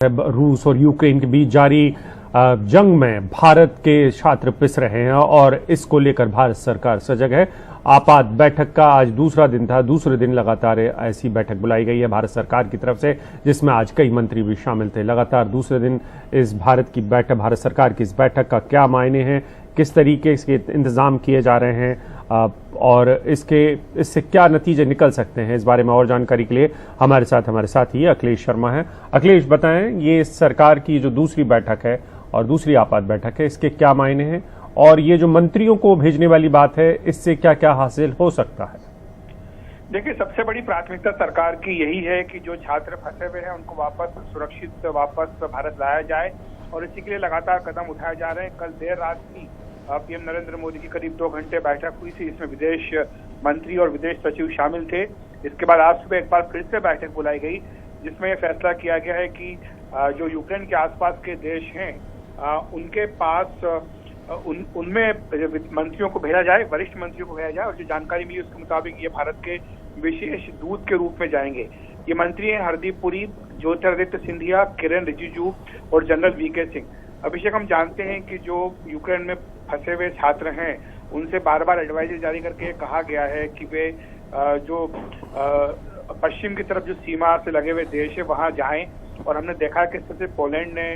रूस और यूक्रेन के बीच जारी जंग में भारत के छात्र पिस रहे हैं और इसको लेकर भारत सरकार सजग है। आपात बैठक का आज दूसरा दिन था। दूसरे दिन लगातार ऐसी बैठक बुलाई गई है भारत सरकार की तरफ से, जिसमें आज कई मंत्री भी शामिल थे। लगातार दूसरे दिन इस भारत सरकार की इस बैठक का क्या मायने हैं, किस तरीके से इंतजाम किए जा रहे हैं और इससे क्या नतीजे निकल सकते हैं, इस बारे में और जानकारी के लिए हमारे साथी अखिलेश शर्मा हैं। अखिलेश, बताएं, ये सरकार की जो दूसरी बैठक है और दूसरी आपात बैठक है, इसके क्या मायने हैं और ये जो मंत्रियों को भेजने वाली बात है, इससे क्या क्या हासिल हो सकता है? देखिए, सबसे बड़ी प्राथमिकता सरकार की यही है कि जो छात्र फंसे हुए हैं उनको सुरक्षित वापस भारत लाया जाए और इसी के लिए लगातार कदम उठाए जा रहे हैं। कल देर रात की पीएम नरेंद्र मोदी की करीब 2 घंटे बैठक हुई थी, इसमें विदेश मंत्री और विदेश सचिव शामिल थे। इसके बाद आज सुबह एक बार फिर से बैठक बुलाई गई, जिसमें यह फैसला किया गया है कि जो यूक्रेन के आसपास के देश हैं उनके पास उनमें मंत्रियों को भेजा जाए, वरिष्ठ मंत्रियों को भेजा जाए और जो जानकारी मिली उसके मुताबिक ये भारत के विशेष दूत के रूप में जाएंगे। ये मंत्री हैं हरदीप पुरी, ज्योतिरादित्य सिंधिया, किरेन रिजिजू और जनरल वीके सिंह। अभिषेक, हम जानते हैं कि जो यूक्रेन में फंसे हुए छात्र हैं उनसे बार बार एडवाइजरी जारी करके कहा गया है कि वे जो पश्चिम की तरफ जो सीमा से लगे हुए देश है वहां जाएं, और हमने देखा कि सबसे पोलैंड ने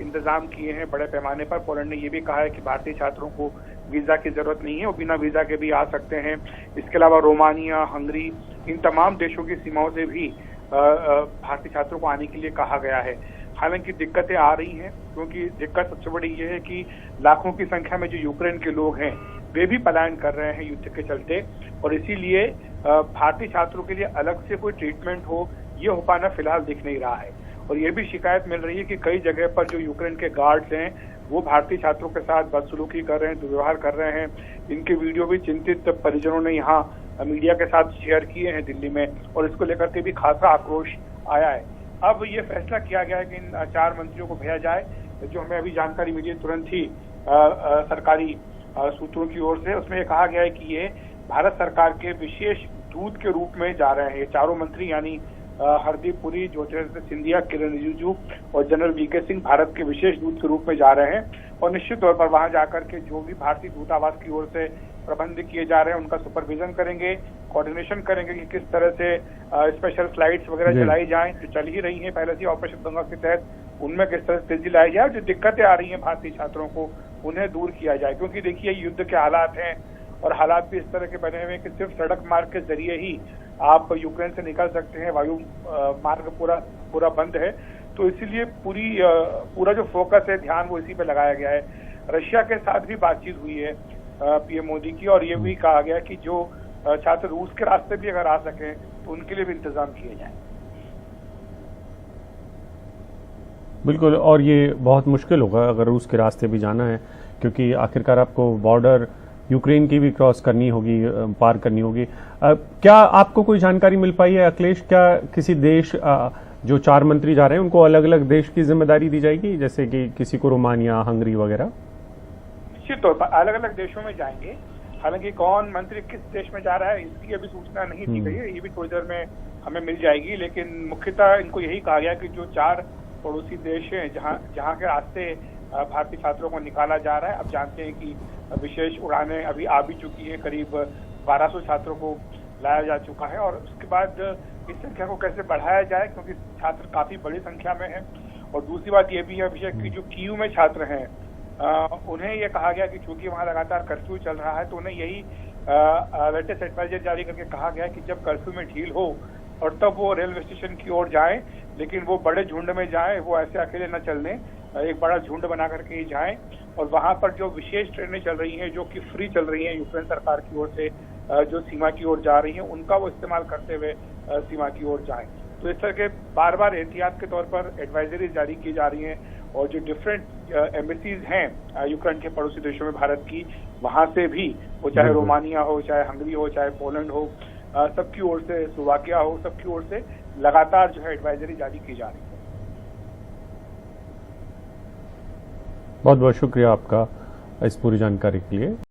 इंतजाम किए हैं बड़े पैमाने पर। पोलैंड ने यह भी कहा है कि भारतीय छात्रों को वीजा की जरूरत नहीं है, वो बिना वीजा के भी आ सकते हैं। इसके अलावा रोमानिया, हंगरी, इन तमाम देशों की सीमाओं से भी भारतीय छात्रों को आने के लिए कहा गया है। हालांकि दिक्कतें आ रही हैं, क्योंकि दिक्कत सबसे बड़ी ये है कि लाखों की संख्या में जो यूक्रेन के लोग हैं वे भी पलायन कर रहे हैं युद्ध के चलते, और इसीलिए भारतीय छात्रों के लिए अलग से कोई ट्रीटमेंट हो, ये हो पाना फिलहाल दिख नहीं रहा है। और ये भी शिकायत मिल रही है कि कई जगह पर जो यूक्रेन के गार्ड्स हैं वो भारतीय छात्रों के साथ बदसलूकी कर रहे हैं, दुर्व्यवहार कर रहे हैं। इनके वीडियो भी चिंतित परिजनों ने यहाँ मीडिया के साथ शेयर किए हैं दिल्ली में, और इसको लेकर के भी खासा आक्रोश आया है। अब ये फैसला किया गया है कि इन 4 मंत्रियों को भेजा जाए। जो हमें अभी जानकारी मिली तुरंत ही सरकारी सूत्रों की ओर से, उसमें ये कहा गया है कि ये भारत सरकार के विशेष दूत के रूप में जा रहे हैं। ये चारों मंत्री यानी हरदीप पुरी, ज्योतिरादित्य सिंधिया, किरेन रिजिजू और जनरल वीके सिंह भारत के विशेष दूत के रूप में जा रहे हैं, और निश्चित तौर पर वहां जाकर के जो भी भारतीय दूतावास की ओर से प्रबंध किए जा रहे हैं उनका सुपरविजन करेंगे, कोऑर्डिनेशन करेंगे कि किस तरह से स्पेशल फ्लाइट्स वगैरह चलाई जाएं, जो चल ही रही हैं पहले से ऑपरेशन गंगा के तहत, उनमें किस तरह से तेजी लाई जाए, जो दिक्कतें आ रही हैं भारतीय छात्रों को उन्हें दूर किया जाए। क्योंकि देखिए, युद्ध के हालात हैं और हालात भी इस तरह के बने हुए हैं कि सिर्फ सड़क मार्ग के जरिए ही आप यूक्रेन से निकल सकते हैं, वायु मार्ग पूरा बंद है। तो इसीलिए पूरा जो फोकस है, ध्यान, वो इसी पे लगाया गया है। रशिया के साथ भी बातचीत हुई है पीएम मोदी की, और ये भी कहा गया कि जो छात्र रूस के रास्ते भी अगर आ सकें तो उनके लिए भी इंतजाम किए जाए। बिल्कुल, और ये बहुत मुश्किल होगा अगर रूस के रास्ते भी जाना है, क्योंकि आखिरकार आपको बॉर्डर यूक्रेन की भी क्रॉस करनी होगी, पार करनी होगी। क्या आपको कोई जानकारी मिल पाई है अखिलेश? क्या किसी देश, जो 4 मंत्री जा रहे हैं उनको अलग अलग देश की जिम्मेदारी दी जाएगी, जैसे कि किसी को रोमानिया, हंगरी वगैरह? निश्चित तौर पर अलग अलग देशों में जाएंगे। हालांकि कौन मंत्री किस देश में जा रहा है इसकी अभी सूचना नहीं दी गई है, ये भी थोड़ी देर में हमें मिल जाएगी। लेकिन मुख्यतः इनको यही कहा गया कि जो 4 पड़ोसी देश हैं जहाँ के रास्ते भारतीय छात्रों को निकाला जा रहा है, अब जानते हैं कि विशेष उड़ानें अभी आ भी चुकी है, करीब 1200 छात्रों को लाया जा चुका है, और उसके बाद इस संख्या को कैसे बढ़ाया जाए, क्योंकि छात्र काफी बड़ी संख्या में हैं। और दूसरी बात ये भी है अभिषेक कि जो कीव में छात्र हैं उन्हें ये कहा गया कि चूंकि वहाँ लगातार कर्फ्यू चल रहा है, तो उन्हें यही लेटेस्ट एडवाइजरी जारी करके कहा गया कि जब कर्फ्यू में ढील हो और तब वो रेलवे स्टेशन की ओर जाएं, लेकिन वो बड़े झुंड में जाएं, वो ऐसे अकेले न चलने, एक बड़ा झुंड बना करके ही जाएं, और वहां पर जो विशेष ट्रेनें चल रही हैं जो कि फ्री चल रही हैं यूक्रेन सरकार की ओर से, जो सीमा की ओर जा रही हैं, उनका वो इस्तेमाल करते हुए सीमा की ओर जाएं। तो इस तरह के बार बार एहतियात के तौर पर एडवाइजरी जारी की जा रही हैं, और जो डिफरेंट एम्बेसीज हैं यूक्रेन के पड़ोसी देशों में भारत की, वहां से भी, वो चाहे रोमानिया हो, चाहे हंगरी हो, चाहे पोलैंड हो, सबकी ओर से, स्लोवाकिया हो, सबकी ओर से लगातार जो है एडवाइजरी जारी की जा रही है। बहुत बहुत शुक्रिया आपका इस पूरी जानकारी के लिए।